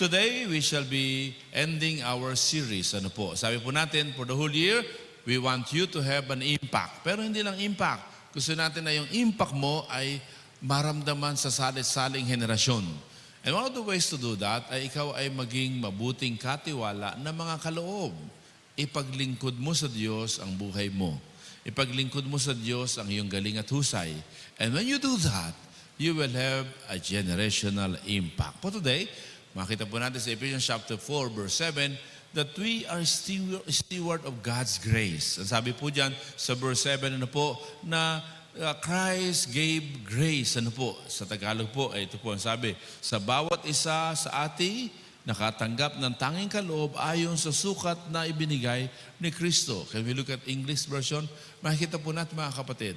Today, we shall be ending our series. Ano po? Sabi po natin, for the whole year, we want you to have an impact. Pero hindi lang impact. Gusto natin na yung impact mo ay maramdaman sa salit-saling henerasyon. And one of the ways to do that ay ikaw ay maging mabuting katiwala na mga kaloob. Ipaglingkod mo sa Diyos ang buhay mo. Ipaglingkod mo sa Diyos ang iyong galing at husay. And when you do that, you will have a generational impact. For today, makita po natin sa Ephesians chapter 4, verse 7, that we are steward of God's grace. Ang sabi po dyan sa verse 7, ano po, na Christ gave grace. Ano po? Sa Tagalog po, ito po ang sabi, sa bawat isa sa ating nakatanggap ng tanging kaloob ayon sa sukat na ibinigay ni Kristo. Can we look at English version? Makikita po natin mga kapatid,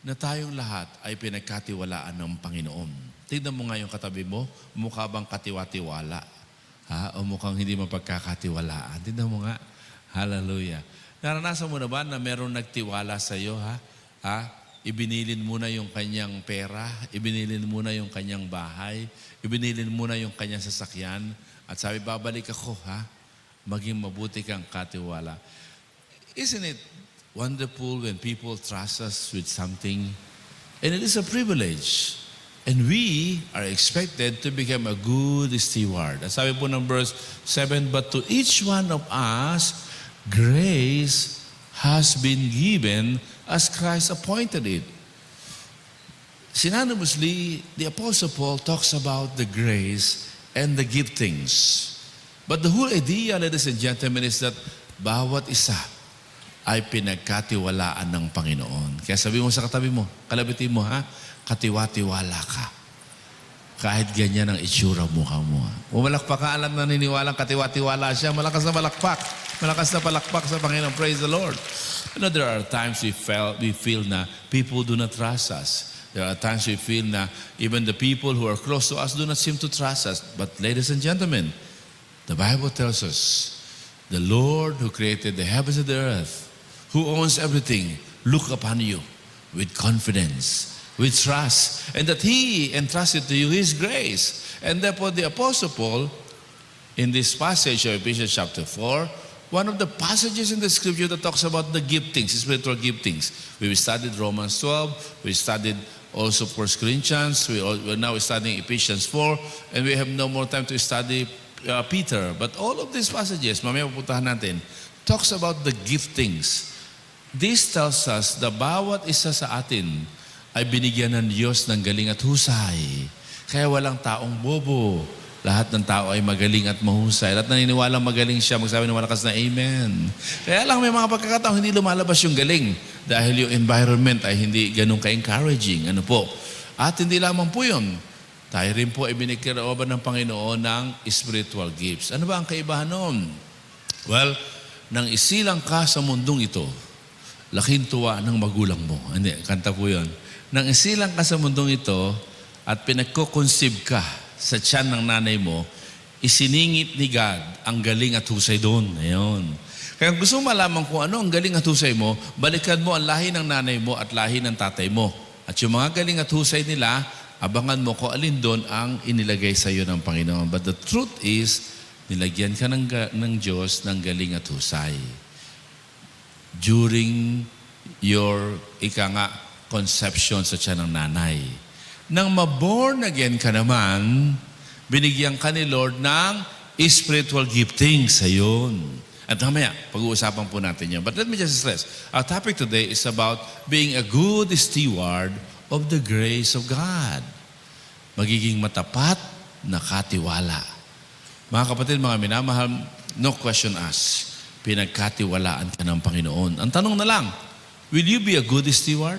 na tayong lahat ay pinagkatiwalaan ng Panginoon. Tignan mo nga yung katabi mo, mukha bang katiwa-tiwala? Ha? O mukhang hindi mapagkakatiwalaan? Tignan mo nga. Hallelujah. Naranasan mo na ba na meron nagtiwala sa iyo? Ha? Ibinilin mo na yung kanyang pera, ibinilin mo na yung kanyang bahay, ibinilin mo na yung kanyang sasakyan, at sabi, babalik ako, ha? Maging mabuti kang katiwala. Isn't it wonderful when people trust us with something? And it is a privilege. And we are expected to become a good steward. At sabi po ng verse 7, but to each one of us, grace has been given as Christ appointed it. Synonymously, the Apostle Paul talks about the grace and the giftings. But the whole idea, ladies and gentlemen, is that bawat isa ay pinagkatiwalaan ng Panginoon. Kaya sabi mo sa katabi mo, kalabitin mo, ha? Katiwa-tiwala ka. Kahit ganyan ang itsura mukha mo. Umalakpak ka, alam na niniwalang katiwa-tiwala siya. Malakas na palakpak. Malakas na palakpak sa Panginoon. Praise the Lord. You know, there are times we feel na people do not trust us. There are times we feel na even the people who are close to us do not seem to trust us. But ladies and gentlemen, the Bible tells us, the Lord who created the heavens and the earth, who owns everything, look upon you with confidence, with trust, and that He entrusted to you His grace. And therefore, the Apostle Paul, in this passage of Ephesians chapter 4, one of the passages in the Scripture that talks about the giftings, spiritual giftings. We studied Romans 12, we studied also 1 Corinthians, we're now studying Ephesians 4, and we have no more time to study Peter. But all of these passages, mamaya pupuntahan natin, talks about the giftings. This tells us na bawat isa sa atin ay binigyan ng Diyos ng galing at husay. Kaya walang taong bobo. Lahat ng tao ay magaling at mahusay. Lahat naniniwalang magaling siya, magsabi ng malakas na amen. Kaya lang may mga pagkakataon hindi lumalabas yung galing dahil yung environment ay hindi ganun ka-encouraging. Ano po? At hindi lamang po yun. Tayo rin po ay binigyan ng Panginoon ng spiritual gifts. Ano ba ang kaibahan noon? Well, nang isilang ka sa mundong ito, laking tuwa ng magulang mo. Hindi, kanta po yun. Nang isilang ka sa mundong ito at pinagko-conceive ka sa tiyan ng nanay mo, isiningit ni God ang galing at husay doon. Ayun. Kaya gusto mo malaman kung ano ang galing at husay mo, balikan mo ang lahi ng nanay mo at lahi ng tatay mo. At yung mga galing at husay nila, abangan mo kung alin doon ang inilagay sa iyo ng Panginoon. But the truth is, nilagyan ka ng Diyos ng galing at husay. During your, conception sa tiyan ng nanay. Nang maborn again ka naman, binigyan ka ni Lord ng spiritual gifting sa yun. At mamaya, pag-uusapan po natin yan. But let me just stress, our topic today is about being a good steward of the grace of God. Magiging matapat na katiwala. Mga kapatid, mga minamahal, no question asked. Pinagkatiwalaan ka ng Panginoon. Ang tanong na lang, will you be a good steward?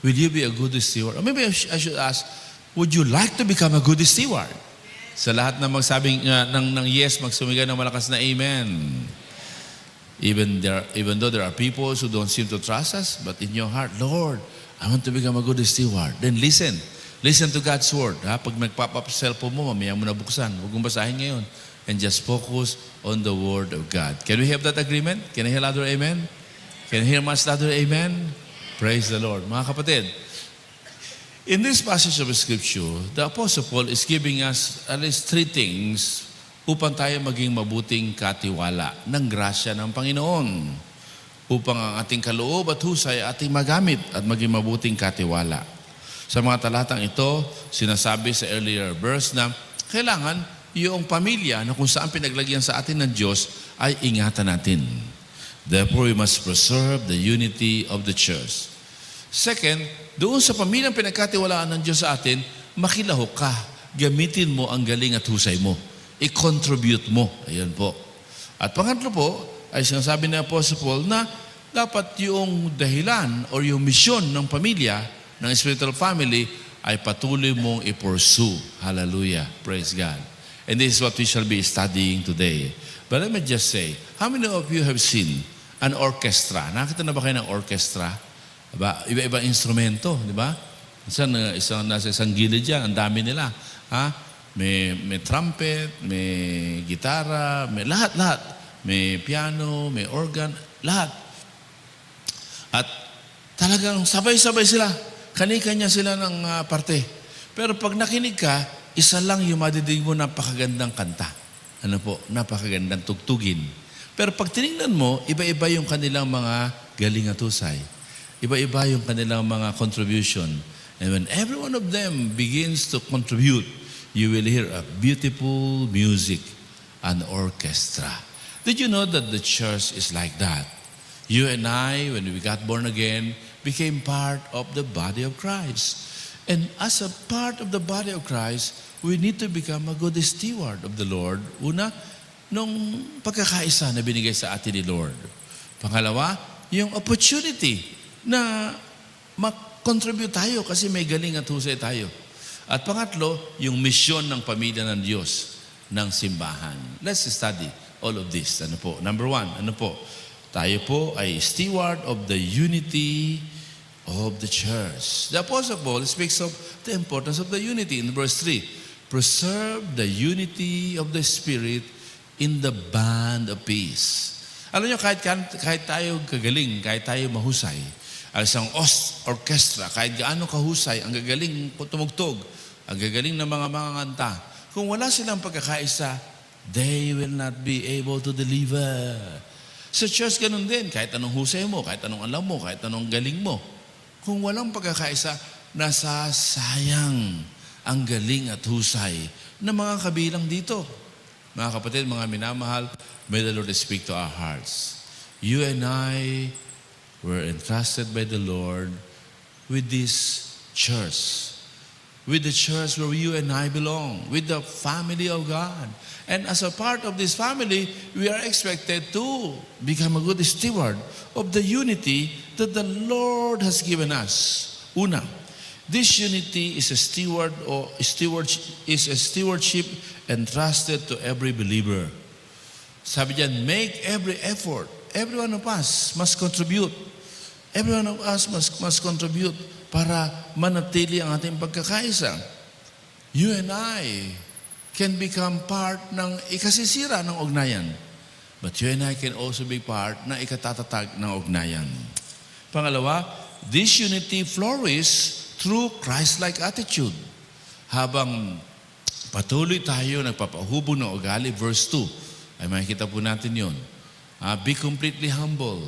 Will you be a good steward? Or maybe I should ask, would you like to become a good steward? Sa lahat na magsabing ng yes, magsumigaw ng malakas na amen. Even though there are people who don't seem to trust us, but in your heart, Lord, I want to become a good steward. Then listen. Listen to God's word. Ha? Pag nag-pop up sa cellphone mo, mamaya mo na buksan. Huwag mong basahin ngayon. And just focus on the word of God. Can we have that agreement? Can I hear louder amen? Can I hear much louder amen? Praise the Lord. Mga kapatid, In this passage of Scripture, the Apostle Paul is giving us at least three things upang tayo maging mabuting katiwala ng grasya ng Panginoon. Upang ang ating kaloob at husay ating magamit at maging mabuting katiwala. Sa mga talatang ito, sinasabi sa earlier verse na kailangan yung pamilya na kung saan pinaglagyan sa atin ng Diyos ay ingatan natin. Therefore, we must preserve the unity of the church. Second, doon sa pamilyang pinagkatiwalaan ng Diyos sa atin, makilahok ka. Gamitin mo ang galing at husay mo. I-contribute mo. Ayan po. At pangatlo po, ay sinasabi ni Apostle Paul na dapat yung dahilan o yung misyon ng pamilya, ng spiritual family, ay patuloy mong i-pursue. Hallelujah. Praise God. And this is what we shall be studying today. But let me just say, how many of you have seen an orchestra? Nakita na ba kayo ng orchestra? Diba? Iba-ibang instrumento, di ba? Nasa isang gilid dyan, ang dami nila. Ha? May trumpet, may gitara, may lahat-lahat. May piano, may organ, lahat. At talagang sabay-sabay sila. Kani-kanya sila ng parte. Pero pag nakinig ka, isa lang yung madidig mo napakagandang kanta. Ano po? Napakagandang tugtugin. Pero pag tinignan mo, iba-iba yung kanilang mga galing at husay. Iba-iba yung kanilang mga contribution. And when every one of them begins to contribute, you will hear a beautiful music, an orchestra. Did you know that the church is like that? You and I, when we got born again, became part of the body of Christ. And as a part of the body of Christ, we need to become a good steward of the Lord. Una, nung pagkakaisa na binigay sa atin ni Lord. Pangalawa, yung opportunity na mag-contribute tayo kasi may galing at husay tayo. At pangatlo, yung misyon ng pamilya ng Diyos, ng simbahan. Let's study all of this. Ano po? Number one, ano po? Tayo po ay steward of the unity of the church. The Apostle Paul speaks of the importance of the unity in verse 3. Preserve the unity of the Spirit in the band of peace. Alam nyo, kahit tayo kagaling, kahit tayo mahusay, ang isang orchestra, kahit gaano kahusay, ang gagaling tumugtog, ang gagaling ng mga kanta, kung wala silang pagkakaisa, they will not be able to deliver. Sa church, ganun din. Kahit anong husay mo, kahit anong alam mo, kahit anong galing mo, kung walang pagkakaisa, nasasayang ang galing at husay ng mga kabilang dito. Mga kapatid, mga minamahal, may the Lord speak to our hearts. You and I were entrusted by the Lord with this church. With the church where you and I belong. With the family of God. And as a part of this family, we are expected to become a good steward of the unity that the Lord has given us. Una, this unity is a stewardship entrusted to every believer. Sabi diyan, make every effort. Every one of us must contribute. Every one of us must contribute para manatili ang ating pagkakaisa. You and I can become part ng ikasisira ng ugnayan. But you and I can also be part ng ikatatatag ng ugnayan. Pangalawa, this unity flourishes through Christ-like attitude. Habang patuloy tayo nagpapahubog ng ugali, verse 2, ay makikita po natin yun. Be completely humble.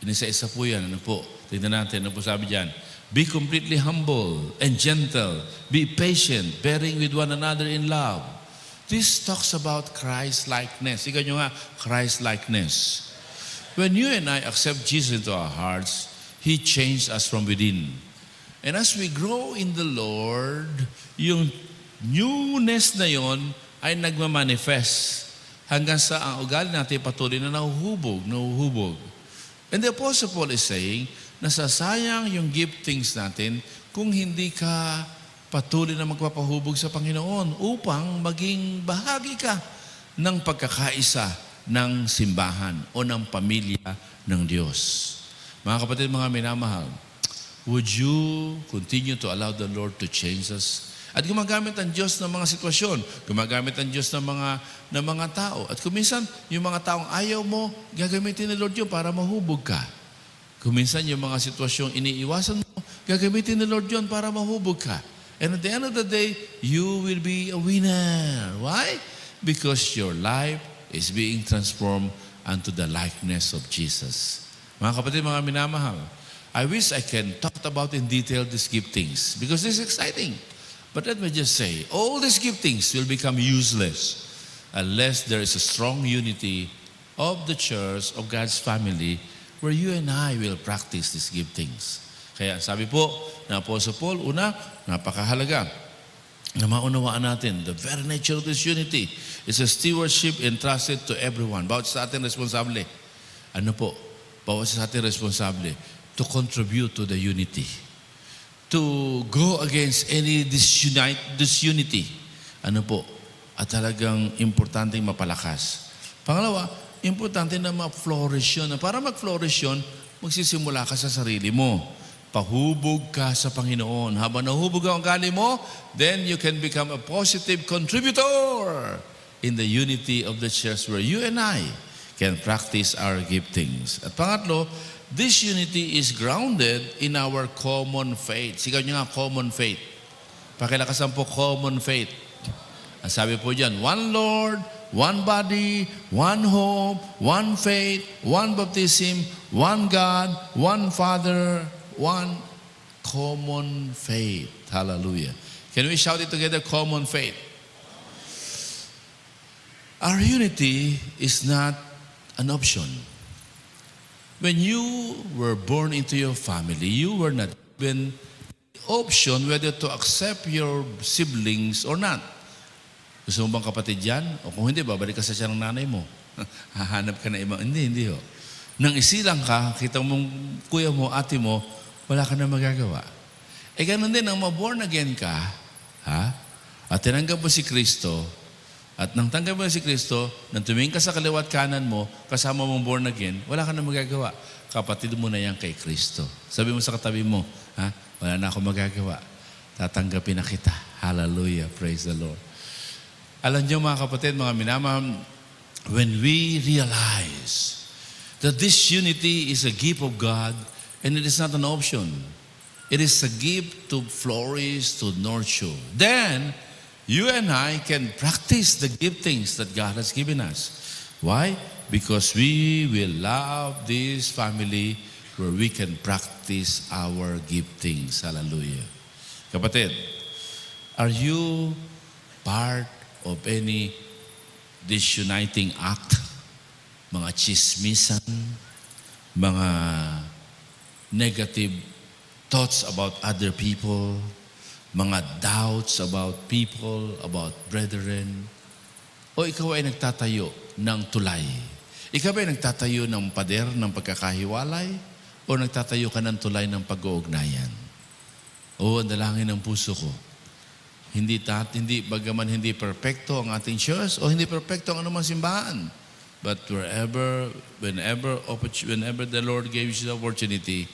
Inisa-isa po yan. Ano po? Tignan natin. Ano po sabi dyan? Be completely humble and gentle. Be patient, bearing with one another in love. This talks about Christ-likeness. Ikaw nyo nga, Christ-likeness. When you and I accept Jesus into our hearts, He changed us from within. And as we grow in the Lord, yung newness na yon ay nagmamanifest hanggang sa ang ugali natin patuloy na nahuhubog. And the Apostle Paul is saying, nasasayang yung giftings natin kung hindi ka patuloy na magpapahubog sa Panginoon upang maging bahagi ka ng pagkakaisa ng simbahan o ng pamilya ng Diyos. Mga kapatid, mga minamahal, would you continue to allow the Lord to change us? At gumagamit ang Diyos ng mga sitwasyon, gumagamit ang Diyos ng mga tao. At kung minsan, yung mga taong ayaw mo, gagamitin ni Lord yun para mahubog ka. Kung minsan yung mga sitwasyong iniiwasan mo, gagamitin ni Lord yun para mahubog ka. And at the end of the day, you will be a winner. Why? Because your life is being transformed unto the likeness of Jesus. Mga kapatid, mga minamahal, I wish I can talk about in detail these giftings because this is exciting. But let me just say, all these giftings will become useless unless there is a strong unity of the church, of God's family, where you and I will practice these giftings. Kaya sabi po na Apostle Paul, una, napakahalaga na maunawaan natin the very nature of this unity is a stewardship entrusted to everyone. Bawat sa atin responsable. Ano po? Bawat sa atin responsable to contribute to the unity. To go against any disunity. Ano po? At talagang importanteng mapalakas. Pangalawa, importante na ma-flourish yun. Para mag-flourish yun, magsisimula ka sa sarili mo. Pahubog ka sa Panginoon. Habang nahubog ang ugali mo, then you can become a positive contributor in the unity of the church where you and I can practice our giftings. At pangatlo, this unity is grounded in our common faith. Sigaw niyo nga, common faith. Pakilakasan po, common faith. Ang sabi po dyan, one Lord, one body, one hope, one faith, one baptism, one God, one Father, one common faith. Hallelujah. Can we shout it together? Common faith. Our unity is not an option. When you were born into your family, you were not given the option whether to accept your siblings or not. Gusto mo bang kapatid yan? O kung hindi, babalik ka sa siya ng nanay mo. Hahanap ka na ibang. Hindi ho. Nang isilang ka, kita mong kuya mo, ate mo, wala ka na magagawa. E ganun din, nang ma-born again ka, ha? At tinanggap mo si Kristo, at nang tanggap mo si Kristo, nang tumingin ka sa kaliwat kanan mo, kasama mong born again, wala ka na magagawa. Kapatid mo na yan kay Kristo. Sabi mo sa katabi mo, ha? Wala na ako magagawa. Tatanggapin na kita. Hallelujah. Praise the Lord. Alam niyo mga kapatid, mga minamahal, when we realize that this unity is a gift of God, and it is not an option. It is a gift to flourish, to nurture. Then, you and I can practice the giftings that God has given us. Why? Because we will love this family where we can practice our giftings. Hallelujah. Kapatid, are you part of any disuniting act? Mga chismisan, mga negative thoughts about other people, mga doubts about people, about brethren, o ikaw ay nagtatayo ng tulay? Ikaw ay nagtatayo ng pader ng pagkakahiwalay o nagtatayo ka ng tulay ng pag-uugnayan? O ang dalangin ng puso ko, hindi bagaman hindi perpekto ang ating church o hindi perpekto ang anumang simbahan, but whenever the Lord gives you the opportunity,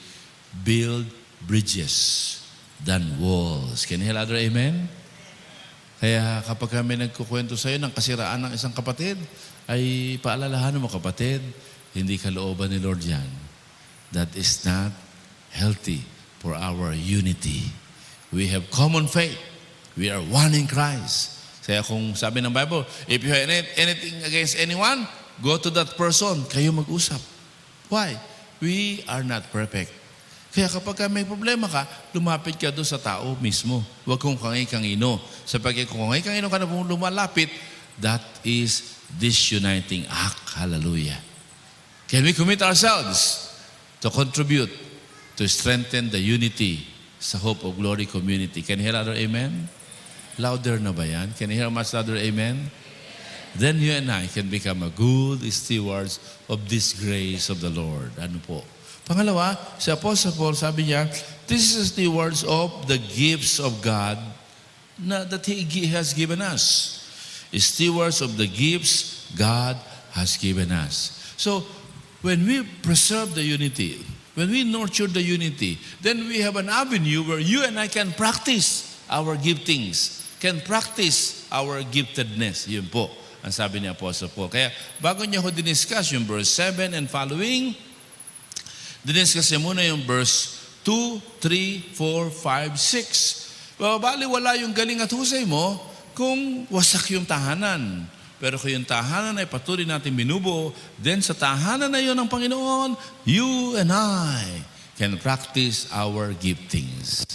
build bridges than walls. Can you hear other amen? Kaya kapag kami nagkukwento sa iyo ng kasiraan ng isang kapatid, ay paalalahanan mo kapatid, hindi kalooban ni Lord yan. That is not healthy for our unity. We have common faith. We are one in Christ. Kaya kung sabi ng Bible, if you have anything against anyone, go to that person, kayo mag-usap. Why? We are not perfect. Kaya kapag may problema ka, lumapit ka doon sa tao mismo. Huwag kong kangay-kangino. Sapagkat kung kangay-kangino ka na lumalapit, that is disuniting act. Hallelujah. Can we commit ourselves to contribute, to strengthen the unity sa Hope of Glory community? Can you hear other amen? Louder na ba yan? Can you hear much louder amen? Then you and I can become a good stewards of this grace of the Lord. Ano po? Pangalawa, si Apostle Paul, sabi niya, this is stewards of the gifts of God that He has given us. Stewards of the gifts God has given us. So, when we preserve the unity, when we nurture the unity, then we have an avenue where you and I can practice our giftings, can practice our giftedness. Yun po ang sabi ni Apostle Paul. Kaya bago niya ho diniscuss yung verse 7 and following, Diniscuss niya muna yung verse 2, 3, 4, 5, 6. Bali, wala yung galing at husay mo kung wasak yung tahanan. Pero kung yung tahanan ay patuloy natin binubuo, then sa tahanan na yun ng Panginoon, you and I can practice our giftings.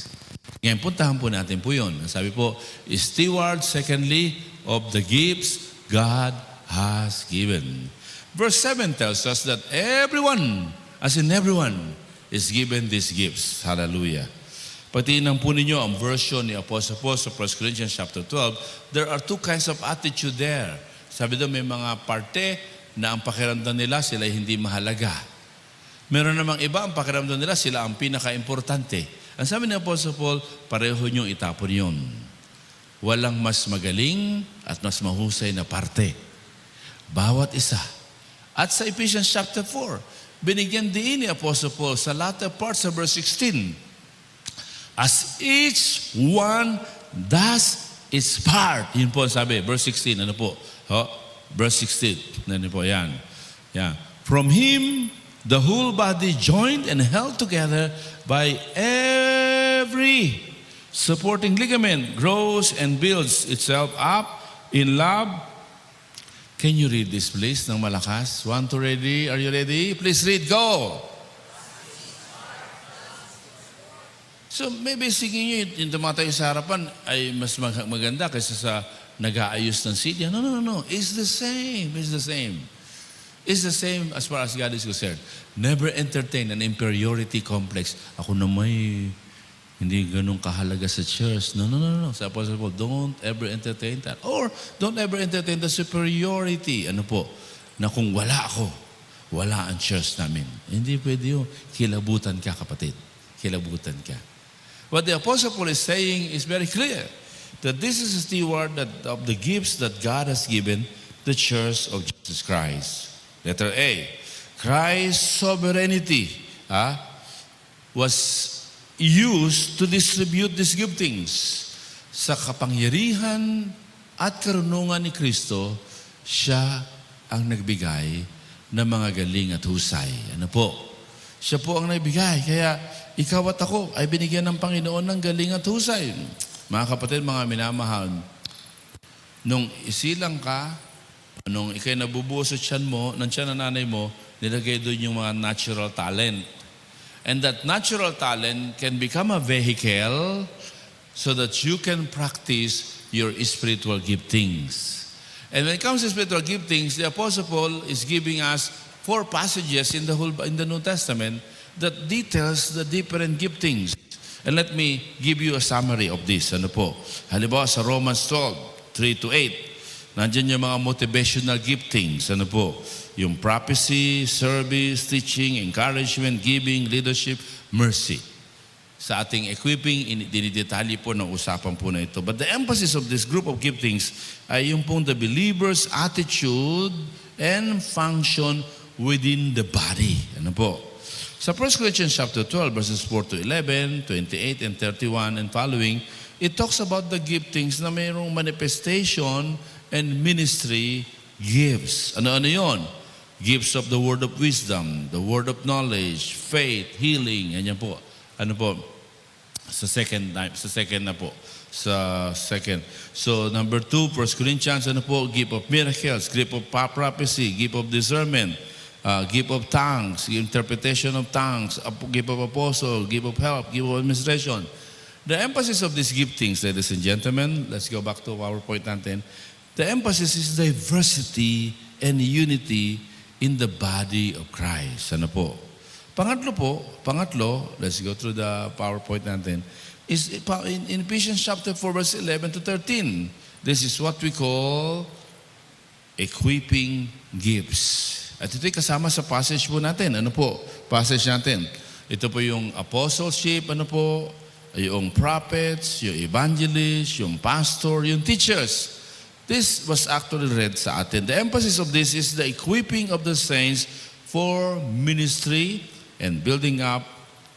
Ngayon, puntahan po natin po yun. Sabi po, steward, secondly, of the gifts God has given. Verse 7 tells us that everyone, as in everyone, is given these gifts. Hallelujah. Pagtingnan po ninyo ang version ni Apostle Paul sa 1 Corinthians chapter 12, there are two kinds of attitude there. Sabi doon, may mga parte na ang pakiramdam nila, sila hindi mahalaga. Meron namang iba, ang pakiramdam nila, sila ang pinaka-importante. Ang sabi ni Apostle Paul, pareho niyong itapon yun. Walang mas magaling at mas mahusay na parte. Bawat isa. At sa Ephesians chapter 4, binigyan din ni Apostle Paul sa latter parts of verse 16, as each one does its part. Yun po ang sabi, verse 16, ano po? Verse 16, ano po, yan. From Him, the whole body joined and held together by every supporting ligament grows and builds itself up in love. Can you read this please ng malakas? 1, 2, ready? Are you ready? Please read, go! So maybe singin nyo yung tumatayo sa harapan ay mas maganda kaysa sa nag-aayos ng CD. No. It's the same. It's the same. It's the same as far as God is concerned. Never entertain an inferiority complex. Ako na may hindi ganun kahalaga sa church. No. Sa Apostle Paul, don't ever entertain that. Or don't ever entertain the superiority. Ano po? Na kung wala ako, wala ang church namin. Hindi pwede yun. Kilabutan ka, kapatid. Kilabutan ka. What the Apostle Paul is saying is very clear. That this is a steward of the gifts that God has given the church of Jesus Christ. Letter A. Christ's sovereignty was used to distribute these giftings. Sa kapangyarihan at karunungan ni Kristo, siya ang nagbigay ng mga galing at husay. Ano po? Siya po ang nagbigay. Kaya ikaw at ako ay binigyan ng Panginoon ng galing at husay. Mga kapatid, mga minamahal, nung isilang ka, nung ikay nabubuo sa tiyan mo, ng tiyan ng nanay mo, nilagay doon yung mga natural talent. And that natural talent can become a vehicle so that you can practice your spiritual giftings. And when it comes to spiritual giftings, the Apostle Paul is giving us 4 passages in the New Testament that details the different giftings. And let me give you a summary of this. Ano po? Halimbawa sa Romans 12, 3-8, nandiyan yung mga motivational giftings. Ano po? Yung prophecy, service, teaching, encouragement, giving, leadership, mercy. Sa ating equipping, dinidetalye po ng usapan po na ito. But the emphasis of this group of giftings ay yung pong the believer's attitude and function within the body. Ano po? Sa 1 Corinthians chapter 12, verses 4-11, 28 and 31 and following, it talks about the giftings na mayroong manifestation and ministry gifts. Ano yon? Gifts of the word of wisdom, the word of knowledge, faith, healing. Yan po. Ano po? Sa second. So number 2, 1 Corinthians, ano po? Gift of miracles, gift of prophecy, gift of discernment, gift of tongues, interpretation of tongues, gift of apostle, gift of help, gift of administration. The emphasis of these giftings, ladies and gentlemen, let's go back to our point natin. The emphasis is diversity and unity in the body of Christ. Ano po? Pangatlo, let's go through the PowerPoint natin, is in Ephesians chapter 4, verse 11-13. This is what we call equipping gifts. At ito'y kasama sa passage po natin. Ano po? Passage natin. Ito po yung apostleship, ano po? Yung prophets, yung evangelists, yung pastor, yung teachers. This was actually read sa atin. The emphasis of this is the equipping of the saints for ministry and building up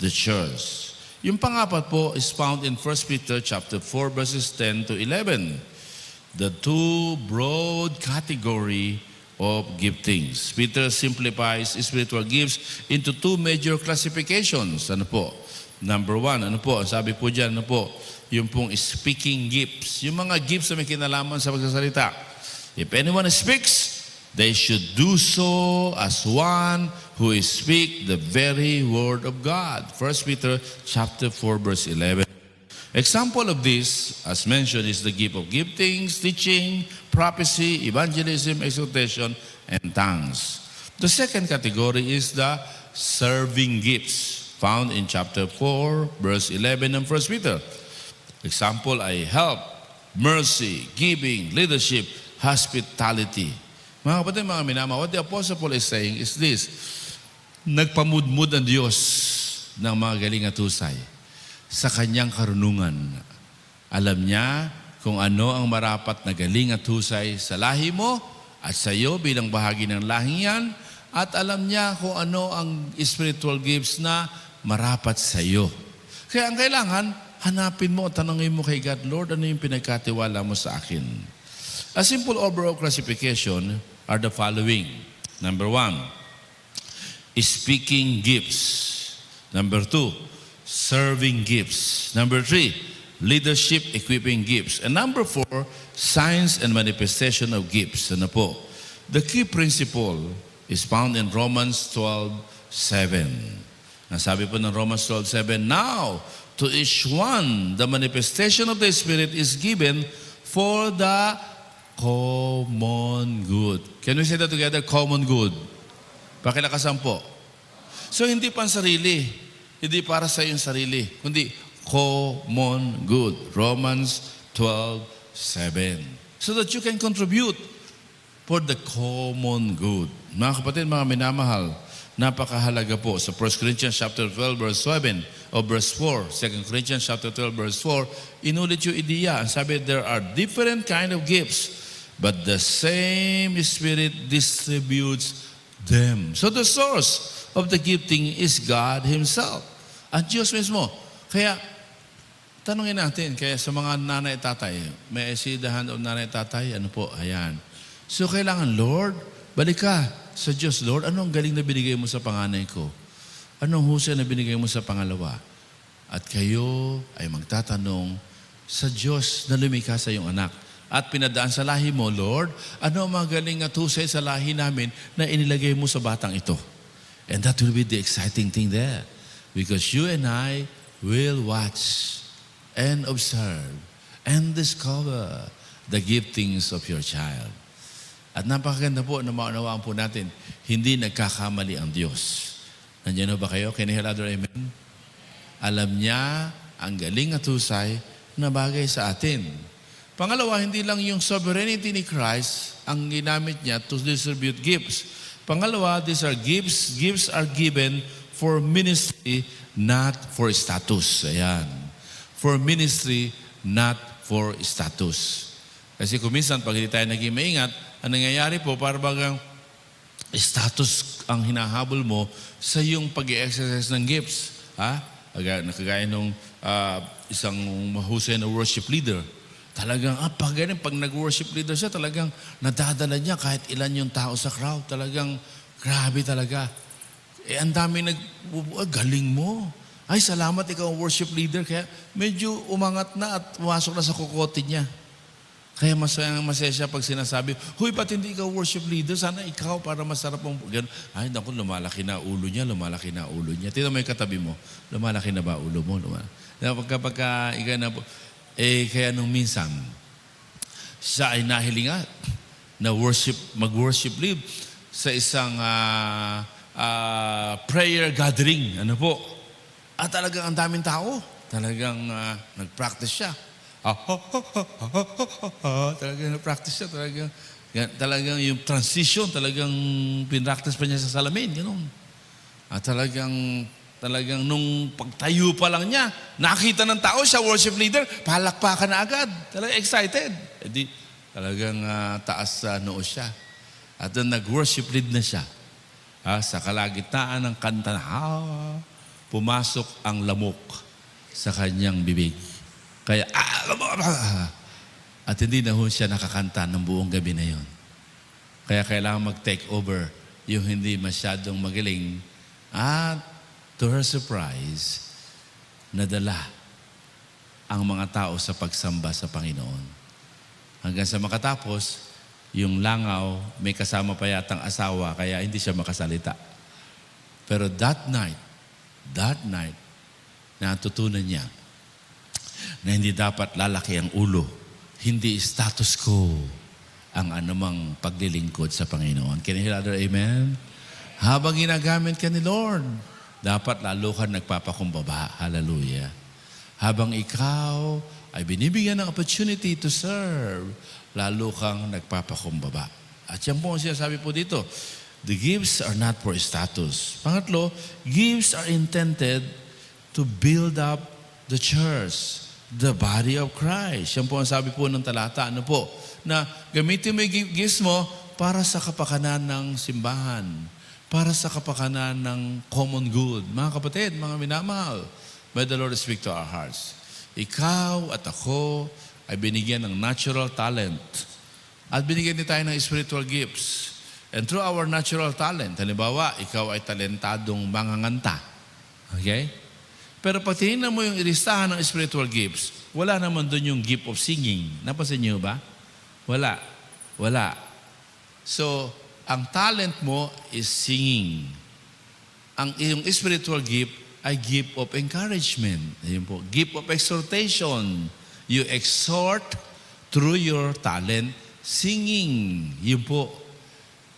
the church. Yung pangapat po is found in 1 Peter chapter 4, verses 10-11. The two broad category of giftings. Peter simplifies spiritual gifts into two major classifications. Ano po? Number one, ano po? Ang sabi po dyan, ano po? Yung pong speaking gifts. Yung mga gifts na may kinalaman sa pagsasalita. If anyone speaks, they should do so as one who speak the very word of God. 1 Peter chapter 4, verse 11. Example of this, as mentioned, is the gift of giftings, teaching, prophecy, evangelism, exhortation, and tongues. The second category is the serving gifts, found in chapter 4, verse 11 of 1 Peter. Example ay help, mercy, giving, leadership, hospitality. Mga kapatid, mga minamahal, what the Apostle Paul is saying is this: nagpamudmud ang Diyos ng mga galing at husay sa kanyang karunungan. Alam niya kung ano ang marapat na galing at husay sa lahi mo at sa iyo bilang bahagi ng lahing yan, at alam niya kung ano ang spiritual gifts na marapat sa iyo. Kaya ang kailangan, hanapin mo at tanongin mo kay God, Lord, ano yung pinagkatiwala mo sa akin? A simple overall classification are the following. Number 1, speaking gifts. Number 2, serving gifts. Number 3, leadership equipping gifts. And number 4, signs and manifestation of gifts. Ano po? The key principle is found in Romans 12:7. Nasabi po ng Romans 12:7, now, to each one, the manifestation of the Spirit is given for the common good. Can we say that together? Common good. Pakilakasan po. So, hindi pa sarili. Hindi para sa iyong sarili. Kundi, common good. Romans 12:7. So that you can contribute for the common good. Mga kapatid, mga minamahal, napakahalaga po. Sa 1 Corinthians chapter 12, verse 7 o verse 4, 2 Corinthians chapter 12, verse 4, inulit yung ideya. Ang sabi, there are different kind of gifts, but the same Spirit distributes them. So the source of the gifting is God Himself. Ang Diyos mismo. Kaya, tanungin natin, kaya sa mga nanay at tatay, may I see the hand of nanay at tatay? Ano po? Ayan. So kailangan, Lord, balik ka sa Diyos, Lord, anong galing na binigay mo sa panganay ko? Anong husay na binigay mo sa pangalawa? At kayo ay magtatanong sa Diyos na lumikha sa iyong anak. At pinadaan sa lahi mo, Lord, ano ang mga galing at husay sa lahi namin na inilagay mo sa batang ito? And that will be the exciting thing there. Because you and I will watch and observe and discover the giftings of your child. At napakaganda po na maunawaan po natin, hindi nagkakamali ang Diyos. Nandiyan ba kayo? Can you hear other amen? Alam niya ang galing at husay na bagay sa atin. Pangalawa, hindi lang yung sovereignty ni Christ ang ginamit niya to distribute gifts. Pangalawa, these are gifts. Gifts are given for ministry, not for status. Ayan. For ministry, not for status. Kasi kung minsan, pag hindi tayo naging maingat, ang nangyayari po, para bagang status ang hinahabol mo sa yung pag-i-exercise ng gifts. Ha? Nakagaya nung isang mahusay na worship leader. Talagang, pag nag-worship leader siya, talagang nadadala niya kahit ilan yung tao sa crowd. Talagang, grabe talaga. Ang dami galing mo. Ay, salamat, ikaw ang worship leader. Kaya medyo umangat na at pumasok na sa kukote niya. Kaya masaya siya pag sinasabi, huy, ba't hindi ikaw worship leader? Sana ikaw para masarap mong... Ay, naku, lumalaki na ulo niya, lumalaki na ulo niya. Tingnan mo yung katabi mo, lumalaki na ba ulo mo? Pagka ikaw na... kaya nung minsan, siya ay nahilingat na mag-worship lead sa isang prayer gathering. Ano po? At talagang ang daming tao. Talagang nag-practice siya. Talagang nag-practice siya. Talagang yung transition, talagang pinractice pa niya sa salamin. Ganun. At talagang nung pagtayo pa lang niya, nakita ng tao siya, worship leader, palakpakan na agad. Talagang excited. Talagang taas sa noo siya. At then nag-worship lead na siya. Sa kalagitnaan ng kanta, pumasok ang lamok sa kanyang bibig. Kaya, at hindi na ho siya nakakanta ng buong gabi na yon. Kaya kailangan mag-take over yung hindi masyadong magaling. At to her surprise, nadala ang mga tao sa pagsamba sa Panginoon. Hanggang sa makatapos, yung langaw, may kasama pa yatang asawa, kaya hindi siya makasalita. Pero that night, natutunan niya na hindi dapat lalaki ang ulo, hindi status quo ang anumang paglilingkod sa Panginoon. Can you hear other amen? Habang ginagamit ka ni Lord, dapat lalo ka nagpapakumbaba. Hallelujah. Habang ikaw ay binibigyan ng opportunity to serve, lalo kang nagpapakumbaba. At yan po ang sinasabi po dito, the gifts are not for status. Pangatlo, gifts are intended to build up the church, the body of Christ. Yan po ang sabi po ng talata. Ano po? Na gamitin mo yung gifts mo para sa kapakanan ng simbahan, para sa kapakanan ng common good. Mga kapatid, mga minamahal, may the Lord speak to our hearts. Ikaw at ako ay binigyan ng natural talent at binigyan din tayo ng spiritual gifts. And through our natural talent, halimbawa, ikaw ay talentadong manganganta. Okay? Pero pag tinignan mo yung ilistahan ng spiritual gifts, wala naman doon yung gift of singing. Napansin niyo ba? Wala. So, ang talent mo is singing. Ang iyong spiritual gift ay gift of encouragement. Ayun po. Gift of exhortation. You exhort through your talent, singing. Yun po.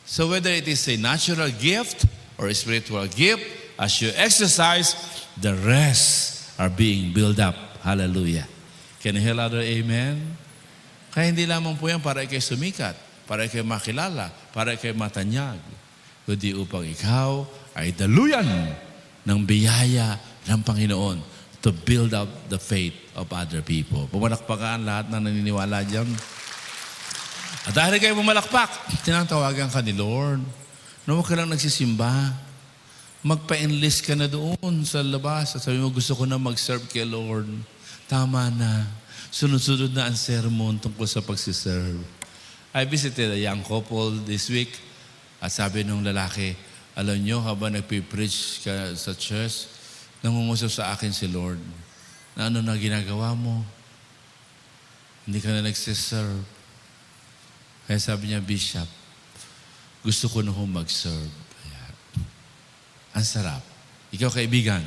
So whether it is a natural gift or a spiritual gift, as you exercise, the rest are being built up. Hallelujah. Can you hear louder? Amen? Kaya hindi lamang po yan para ikay sumikat, para ikay makilala, para ikay matanyag, kundi upang ikaw ay daluyan ng biyaya ng Panginoon to build up the faith of other people. Pumalakpakan lahat na naniniwala dyan. At dahil kayo pumalakpak, tinatawagan ka ni Lord. Na huwag ka lang nagsisimba. Magpa-enlist ka na doon sa labas. At sabi mo, gusto ko na mag-serve kay Lord. Tama na. Sunod-sunod na ang sermon tungkol sa pagsiserve. I visited a young couple this week. At sabi nung lalaki, alam nyo, habang nagpipreach ka sa church, nangungusap sa akin si Lord, na ano na ginagawa mo? Hindi ka na nagsiserve. Kaya sabi niya, Bishop, gusto ko na mag-serve. Ayan. Ang sarap. Ikaw kaibigan,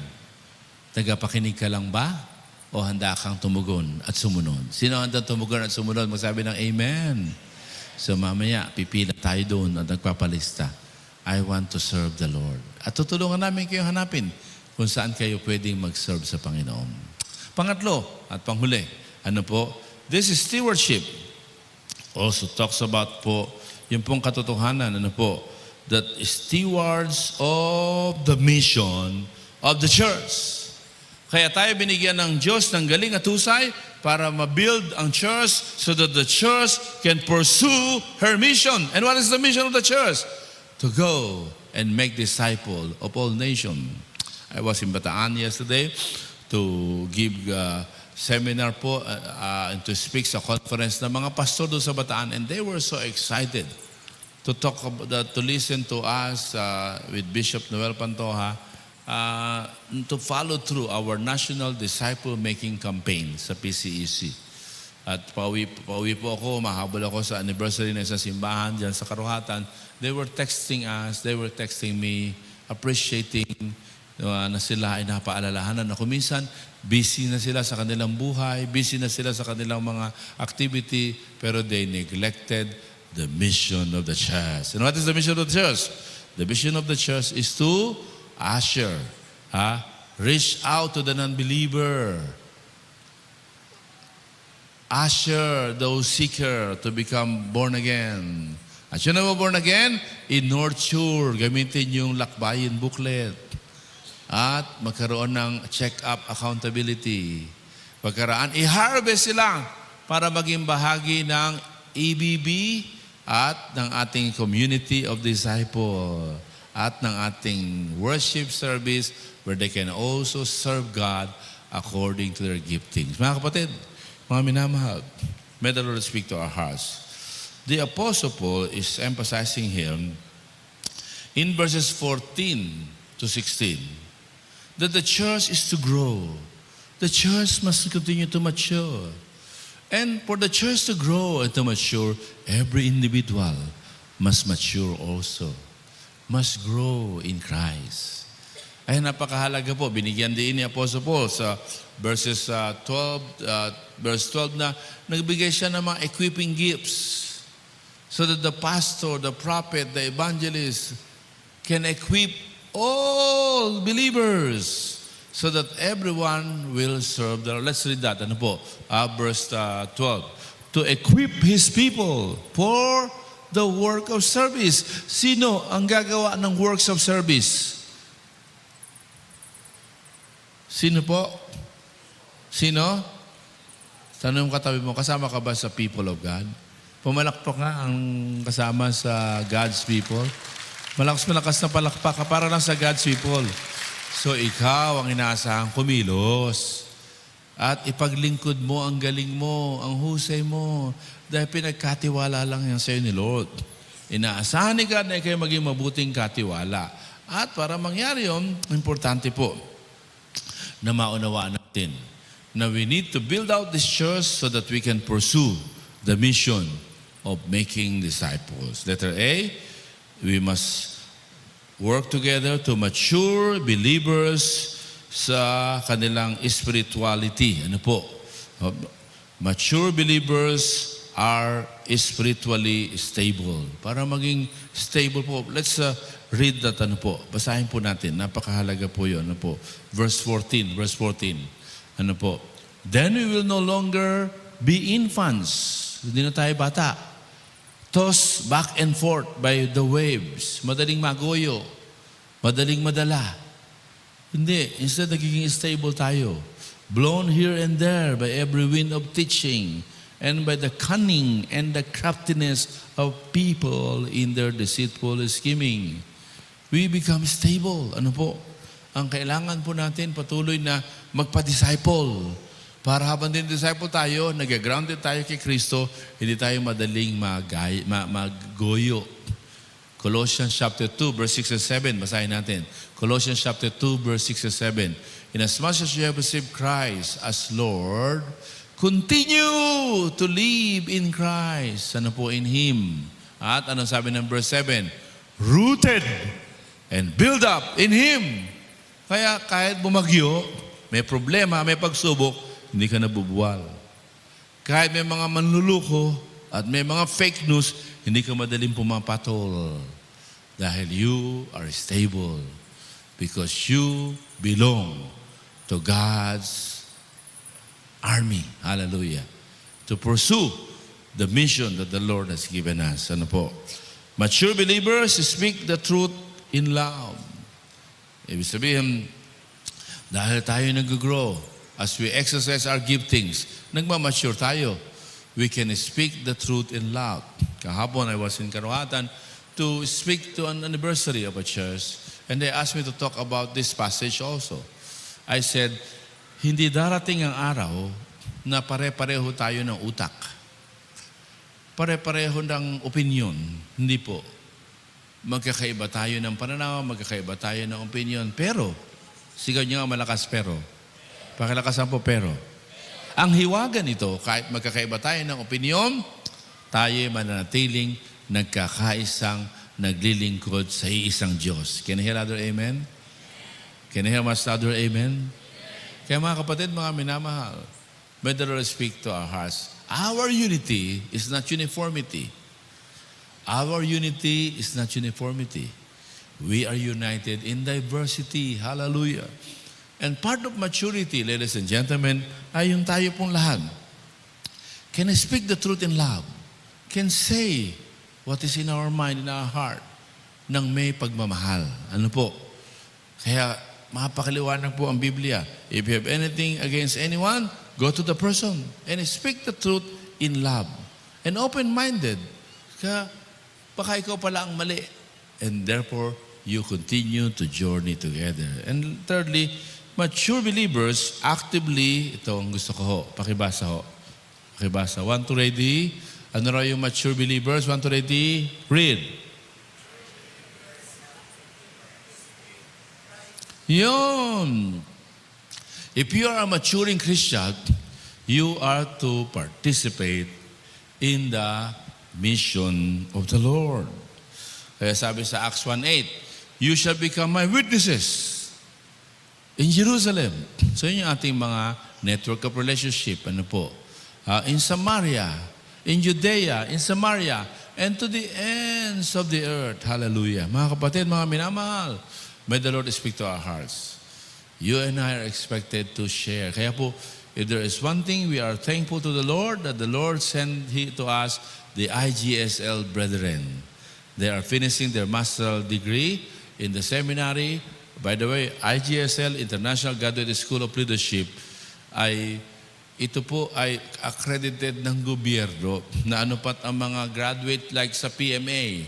tagapakinig ka lang ba? O handa kang tumugon at sumunod? Sino handa tumugon at sumunod? Magsabi ng Amen. So mamaya, pipila tayo doon at nagpapalista. I want to serve the Lord. At tutulungan namin kayo hanapin kung saan kayo pwedeng mag-serve sa Panginoon. Pangatlo at panghuli, ano po? This is stewardship. Also talks about po, yung pong katotohanan, ano po? That stewards of the mission of the church. Kaya tayo binigyan ng Diyos ng galing at husay para ma-build ang church so that the church can pursue her mission. And what is the mission of the church? To go and make disciples of all nations. I was in Bataan yesterday to give seminar po and to speak sa conference ng mga pastor doon sa Bataan, and they were so excited to talk about, to listen to us with Bishop Noel Pantoja to follow through our national disciple-making campaign sa PCEC. At pauwi po ako, mahabol ako sa anniversary ng isang simbahan dyan sa Karuhatan. They were texting us, they were texting me, appreciating na sila ay napaalalahanan na kuminsan, busy na sila sa kanilang buhay, busy na sila sa kanilang mga activity, pero they neglected the mission of the church. And what is the mission of the church? The mission of the church is to usher, reach out to the non-believer, usher those seeker to become born again. At yun na mo born again, in-nurture, gamitin yung lakbayin booklet. At magkaroon ng check-up accountability. Pagkaraan, i-harvest sila para maging bahagi ng EBB at ng ating community of disciple at ng ating worship service where they can also serve God according to their giftings. Mga kapatid, mga minamahal, may the Lord speak to our hearts. the Apostle Paul is emphasizing here in verses 14 to 16 that the church is to grow. The church must continue to mature. And for the church to grow and to mature, every individual must mature also. Must grow in Christ. Ay napakahalaga po. Binigyan din ni Apostle Paul sa verse 12 na nagbigay siya ng mga equipping gifts so that the pastor, the prophet, the evangelist can equip all believers so that everyone will serve the Lord. Let's read that. Ano po? Verse 12. To equip His people for the work of service. Sino ang gagawa ng works of service? Sino po? Sino? Tanong mo katabi mo, kasama ka ba sa people of God? Pumalakpak nga ang kasama sa God's people. Malakas na palakpak ka para lang sa God's people. So ikaw ang inaasahang kumilos. At ipaglingkod mo ang galing mo, ang husay mo. Dahil pinagkatiwala lang yan sa iyo ni Lord. Inaasahan ni God na ikaw maging mabuting katiwala. At para mangyari yun, importante po na maunawaan natin na we need to build out this church so that we can pursue the mission of making disciples. Letter A, we must work together to mature believers sa kanilang spirituality. Ano po? Mature believers are spiritually stable. Para maging stable po, let's read that. Ano po? Basahin po natin. Napakahalaga po yun. Ano po? Verse 14. Ano po? Then we will no longer be infants. Hindi na tayo bata. Tossed back and forth by the waves. Madaling magoyo. Madaling madala. Hindi. Instead, nagiging stable tayo. Blown here and there by every wind of teaching and by the cunning and the craftiness of people in their deceitful scheming. We become stable. Ano po? Ang kailangan po natin patuloy na magpa-disciple. Para habang din disciple tayo, nag-grounded tayo kay Kristo, hindi tayo madaling maggoyo. Colossians chapter 2, verse 6 and 7. Basahin natin. Colossians chapter 2, verse 6 and 7. Inasmuch as you have received Christ as Lord, continue to live in Christ. Ano po? In Him. At anong sabi ng verse 7? Rooted and build up in Him. Kaya kahit bumagyo, may problema, may pagsubok, hindi ka nabubuwal. Kahit may mga manluluko at may mga fake news, hindi ka madaling pumapatol. Dahil you are stable. Because you belong to God's army. Hallelujah. To pursue the mission that the Lord has given us. Ano po? Mature believers speak the truth in love. Ibig sabihin, dahil tayo nag-grow, as we exercise our giftings, nagmamature tayo. We can speak the truth in love. Kahapon, I was in Karuhatan to speak to an anniversary of a church, and they asked me to talk about this passage also. I said, hindi darating ang araw na pare-pareho tayo ng utak. Pare-pareho ng opinion. Hindi po. Magkakaiba tayo ng pananaw, magkakaiba tayo ng opinion. Pero, sigaw niyo nga malakas pero. Pakilakasan po pero. Ang hiwaga nito, kahit magkakaiba tayo ng opinion, tayo mananatiling nagkakaisang naglilingkod sa iisang Diyos. Can I hear other amen? Can I hear much other amen? Kaya mga kapatid, mga minamahal, may the Lord speak to our hearts. Our unity is not uniformity. Our unity is not uniformity. We are united in diversity. Hallelujah. And part of maturity, ladies and gentlemen, ay yung tayo pong lahat. Can I speak the truth in love? Can say what is in our mind, in our heart, nang may pagmamahal. Ano po? Kaya mapakaliwanag po ang Biblia. If you have anything against anyone, go to the person and speak the truth in love. And open-minded. Kaya baka ikaw pala ang mali. And therefore, you continue to journey together. And thirdly, mature believers actively, ito ang gusto ko ho, pakibasa ho. Pakibasa. 1, 2, ready? Ano raw yung mature believers? 1 to 80, read. Yun. If you are a maturing Christian, you are to participate in the mission of the Lord. Kaya sabi sa Acts 1:8, you shall become my witnesses in Jerusalem. So yun yung ating mga network of relationship. Ano po? In Samaria, in Judea, in Samaria, and to the ends of the earth. Hallelujah. Mga kapatid, mga minamahal, may the Lord speak to our hearts. You and I are expected to share. Kaya po, if there is one thing, we are thankful to the Lord that the Lord sent to us the IGSL brethren. They are finishing their master's degree in the seminary. By the way, IGSL, International Graduate School of Leadership, ito po ay accredited ng gobyerno na ano pat ang mga graduate like sa PMA,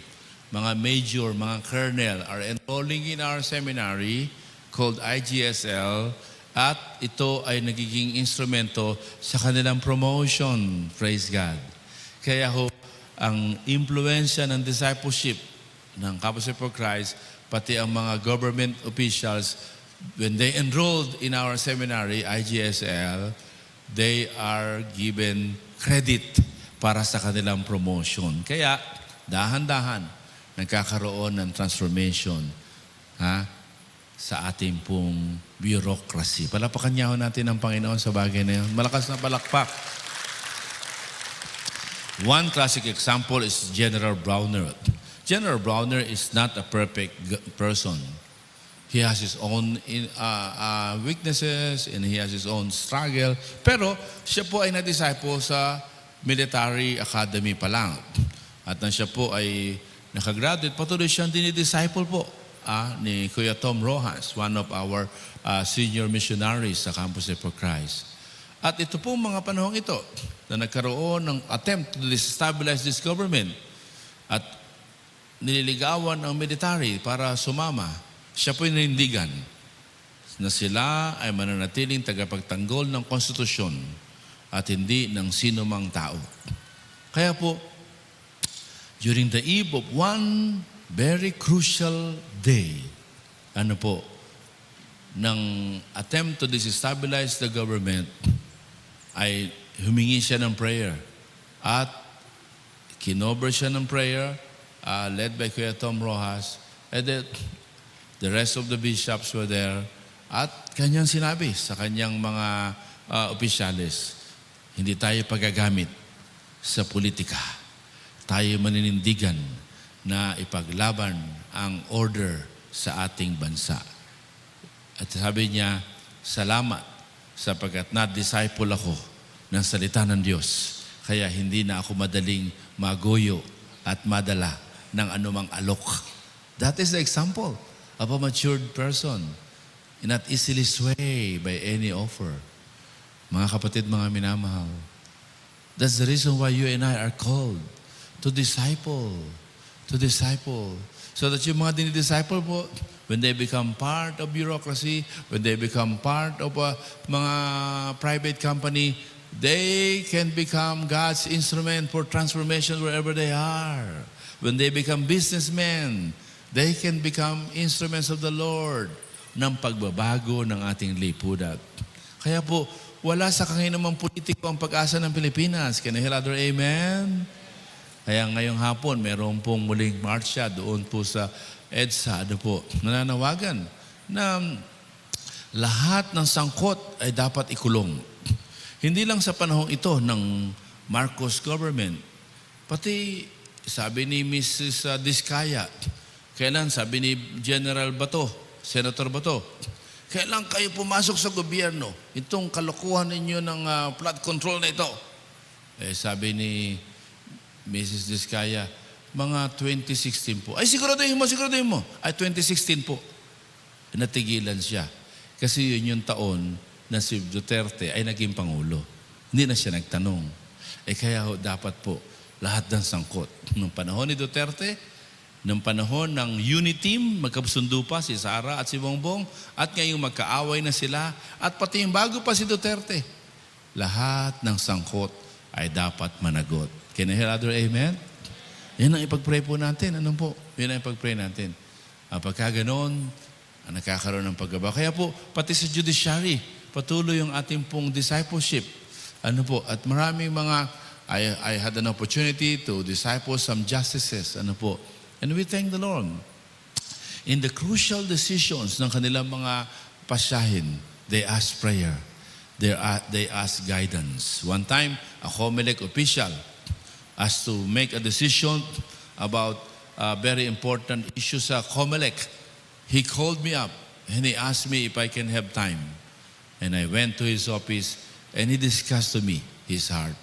mga major, mga colonel are enrolling in our seminary called IGSL at ito ay nagiging instrumento sa kanilang promotion. Praise God. Kaya ho, ang impluensya ng discipleship ng Campus for Christ, pati ang mga government officials, when they enrolled in our seminary, IGSL, they are given credit para sa kanilang promotion. Kaya, dahan-dahan, nagkakaroon ng transformation sa ating pong bureaucracy. Palapakan niya natin ang Panginoon sa bagay na yun. Malakas na palakpak. One classic example is General Browner. General Browner is not a perfect person. He has his own weaknesses and he has his own struggle. Pero siya po ay na-disciple sa military academy pa lang. At nang siya po ay nakagraduate, patuloy siyang dinidisciple po ni Kuya Tom Rojas, one of our senior missionaries sa Campus for Christ. At ito po mga panahong ito na nagkaroon ng attempt to destabilize this government at nililigawan ang military para sumama. Siya po'y nanindigan na sila ay mananatiling tagapagtanggol ng konstitusyon at hindi ng sino mang tao. Kaya po, during the eve of one very crucial day, ng attempt to destabilize the government, ay humingi siya ng prayer. At kinover siya ng prayer, led by Kuya Tom Rojas, and then the rest of the bishops were there at kanyang sinabi sa kanyang mga opisyalis, hindi tayo pagagamit sa politika. Tayo maninindigan na ipaglaban ang order sa ating bansa. At sabi niya, salamat sapagkat na-disciple ako ng salita ng Diyos. Kaya hindi na ako madaling magoyo at madala ng anumang alok. That is the example of a matured person, not easily swayed by any offer. Mga kapatid, mga minamahal, that's the reason why you and I are called to disciple. So that yung mga dinidisciple po, when they become part of bureaucracy, when they become part of a mga private company, they can become God's instrument for transformation wherever they are. When they become businessmen, they can become instruments of the Lord ng pagbabago ng ating lipunan. Kaya po, wala sa kanginamang politiko ang pag-asa ng Pilipinas. Can I hear other amen? Kaya ngayong hapon, meron pong muling marsya doon po sa EDSA, nananawagan na lahat ng sangkot ay dapat ikulong. Hindi lang sa panahong ito ng Marcos government, pati sabi ni Mrs. Diskaya, kailan sabi ni General Bato, Senator Bato, kailan kayo pumasok sa gobyerno? Itong kalokohan ninyo ng flood control na ito. Sabi ni Mrs. Diskaya, mga 2016 po. Ay, siguraduhin mo. Ay, 2016 po. Natigilan siya. Kasi yun yung taon na si Duterte ay naging Pangulo. Hindi na siya nagtanong. Kaya dapat po, lahat ng sangkot. Nung panahon ni Duterte, nung panahon ng unity team, magkasundo pa si Sara at si Bongbong, at ngayong magkaaway na sila, at pati yung bago pa si Duterte. Lahat ng sangkot ay dapat managot. Can I hear other amen? Yan ang ipag-pray po natin. Ano po? Yan ang ipag-pray natin. Pagka ganoon, nakakaroon ng paggabago. Kaya po, pati sa judiciary, patuloy yung ating pong discipleship. Ano po? At maraming mga, I had an opportunity to disciple some justices. Ano po? And we thank the Lord. In the crucial decisions ng kanilang mga pasyahin, they ask prayer. They ask guidance. One time, a COMELEC official has to make a decision about a very important issue sa COMELEC. He called me up and he asked me if I can have time. And I went to his office and he discussed to me his heart.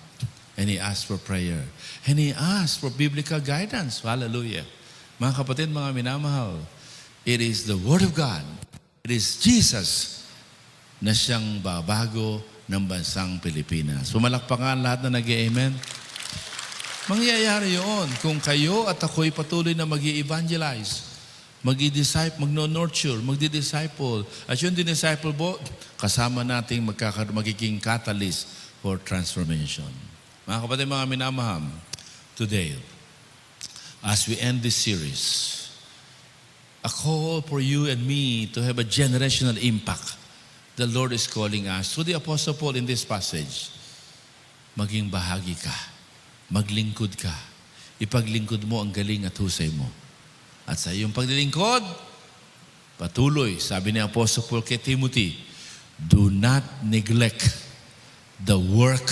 And he asked for prayer. And he asked for biblical guidance. Hallelujah. Mga kapatid, mga minamahal, it is the Word of God. It is Jesus na siyang babago ng bansang Pilipinas. Pumalakpakan lahat na nag-amen. Mangyayari yun kung kayo at ako'y patuloy na mag-i-evangelize, mag-i-disciple, mag-nurture, mag-di-disciple. At yung di-disciple po, kasama nating magiging catalyst for transformation. Mga kapatid, mga minamahal, today, as we end this series, a call for you and me to have a generational impact. The Lord is calling us. Through the Apostle Paul in this passage, maging bahagi ka. Maglingkod ka. Ipaglingkod mo ang galing at husay mo. At sa iyong paglilingkod, patuloy, sabi ni Apostle Paul kay Timothy, do not neglect the work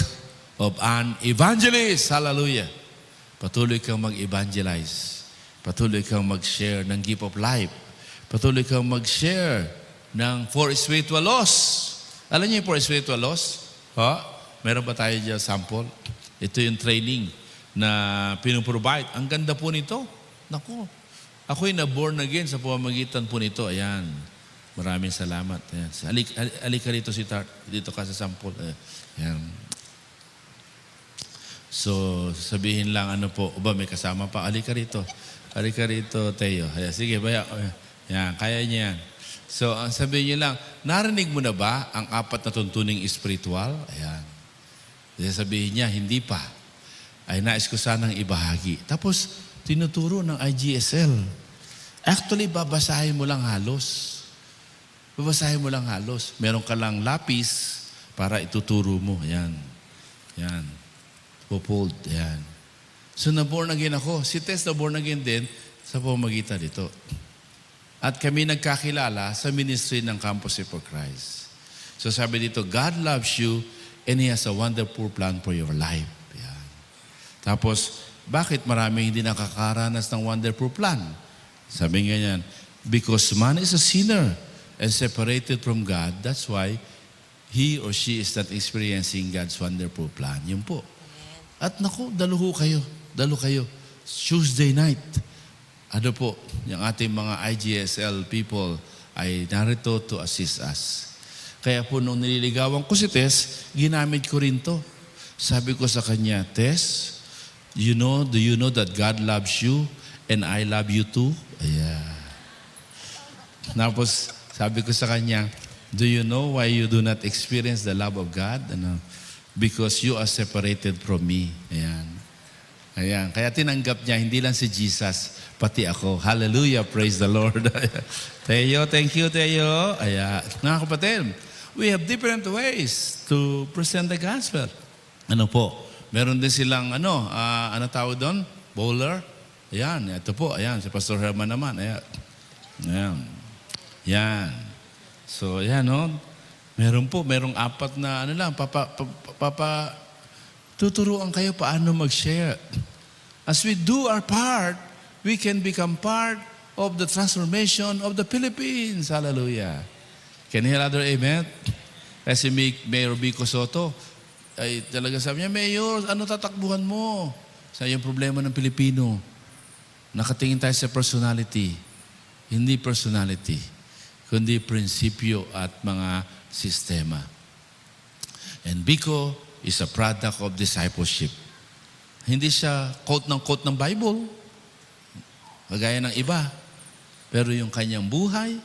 of an evangelist. Hallelujah. Patuloy kang mag-evangelize. Patuloy kang mag-share ng gift of life. Patuloy kang mag-share ng 4 spiritual laws. Alam niyo yung 4 spiritual laws? Meron ba tayo dyan sample? Ito yung training na pinuprovide. Ang ganda po nito. Naku, ako'y na-born again sa pamamagitan po nito. Ayan. Maraming salamat. Ayan. Alika rito si Tart. Dito ka sa sample. Ayan. So, sabihin lang ano po. May kasama pa. Alika rito. Alika rito, Teo. Ayan. Sige, baya. Ayan. Kaya niya yan. So, ang sabihin niyo lang, narinig mo na ba ang 4 na tuntuning espiritual? Ayan. Sabihin niya, hindi pa. Ay nais ko sanang ibahagi. Tapos, tinuturo ng IGSL. Actually, babasahin mo lang halos. Babasahin mo lang halos. Meron ka lang lapis para ituturo mo. Ayan. Ayan. Pupulled. Ayan. So, na-born again ako. Si Tess na-born again din sa pamamagitan dito. At kami nagkakilala sa ministry ng Campus for Christ. So sabi dito, God loves you and He has a wonderful plan for your life. Yan. Tapos, bakit marami hindi nakakaranas ng wonderful plan? Sabi nga yan, because man is a sinner and separated from God, that's why he or she is not experiencing God's wonderful plan. Yun po. At naku, dalo kayo. Tuesday night. Ano po, yung ating mga IGSL people ay narito to assist us. Kaya po nung nililigawan ko si Tess, ginamit ko rin to. Sabi ko sa kanya, Tess, do you know that God loves you and I love you too? Ayan. Tapos sabi ko sa kanya, do you know why you do not experience the love of God? Because you are separated from me. Ayan. Ayan. Kaya tinanggap niya, hindi lang si Jesus, pati ako. Hallelujah, praise the Lord. Teo, thank you, Teo. Ayan. Mga kapatid, we have different ways to present the gospel. Ano po? Meron din silang, ano tawag doon? Bowler. Ayan, ito po. Ayan, si Pastor Herman naman. Ayan. Ayan. Ayan. So, ayan, no? Merong 4 na, tuturuan kayo paano mag-share. As we do our part, we can become part of the transformation of the Philippines. Hallelujah. Can you hear other amen? Kasi Mayor Vico Soto, ay talaga sabi niya, Mayor, ano tatakbuhan mo? Sa yung problema ng Pilipino. Nakatingin tayo sa personality. Hindi personality, kundi prinsipyo at mga sistema. And Vico is a product of discipleship. Hindi siya quote ng Bible, kagaya ng iba. Pero yung kanyang buhay,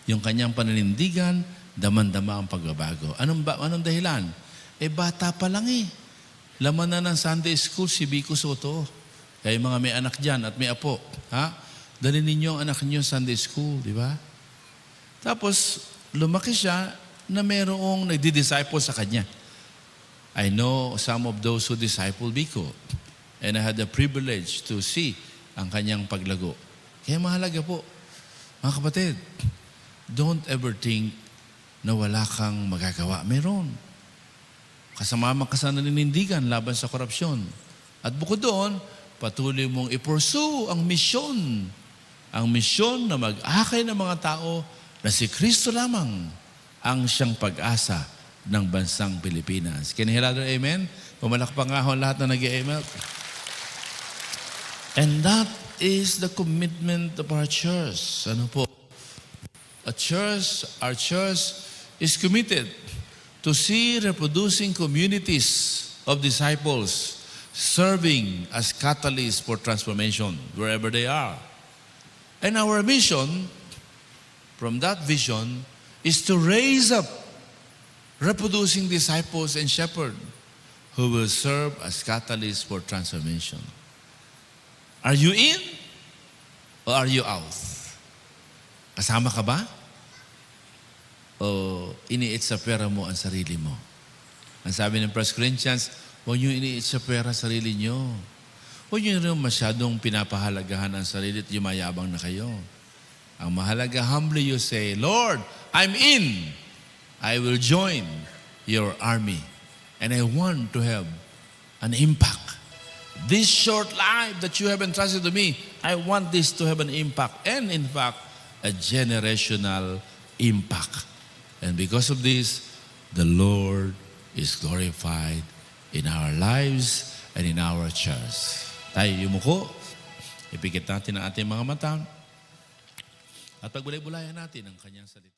yung kanyang paninindigan, daman-dama ang pagbabago. Anong dahilan? Bata pa lang eh. Laman na ng Sunday School si Biko Soto. Kaya yung mga may anak dyan at may apo, ha? Dali ninyo ang anak ninyo Sunday School, di ba? Tapos, lumaki siya na merong nagdi-disciple sa kanya. I know some of those who disciple Biko. And I had the privilege to see ang kanyang paglago. Kaya mahalaga po, mga kapatid, don't ever think na wala kang magagawa. Meron. Kasama ka sa naninindigan laban sa korupsyon. At bukod doon, patuloy mong i-pursue ang misyon. Ang misyon na mag-akay ng mga tao na si Kristo lamang ang siyang pag-asa ng bansang Pilipinas. Can you hear that? Amen? Pumalakpak nga ho lahat na nag-i-amen. And that is the commitment of our church. Ano po? Our church is committed to see reproducing communities of disciples serving as catalysts for transformation wherever they are. And our mission from that vision is to raise up reproducing disciples and shepherds who will serve as catalysts for transformation. Are you in or are you out? Kasama ka ba? O iniit sa pera mo ang sarili mo? Ang sabi ng 1 Corinthians, huwag niyo iniit sa pera sarili niyo. Huwag niyo rin masyadong pinapahalagahan ang sarili at yumayabang na kayo. Ang mahalaga, humbly you say, Lord, I'm in. I will join your army. And I want to have an impact. This short life that you have entrusted to me, I want this to have an impact. And in fact, a generational impact. And because of this, the Lord is glorified in our lives and in our church. Tayo yumuko, ipikit natin ang ating mga mata at pagbulay-bulayan natin ang kanyang salita.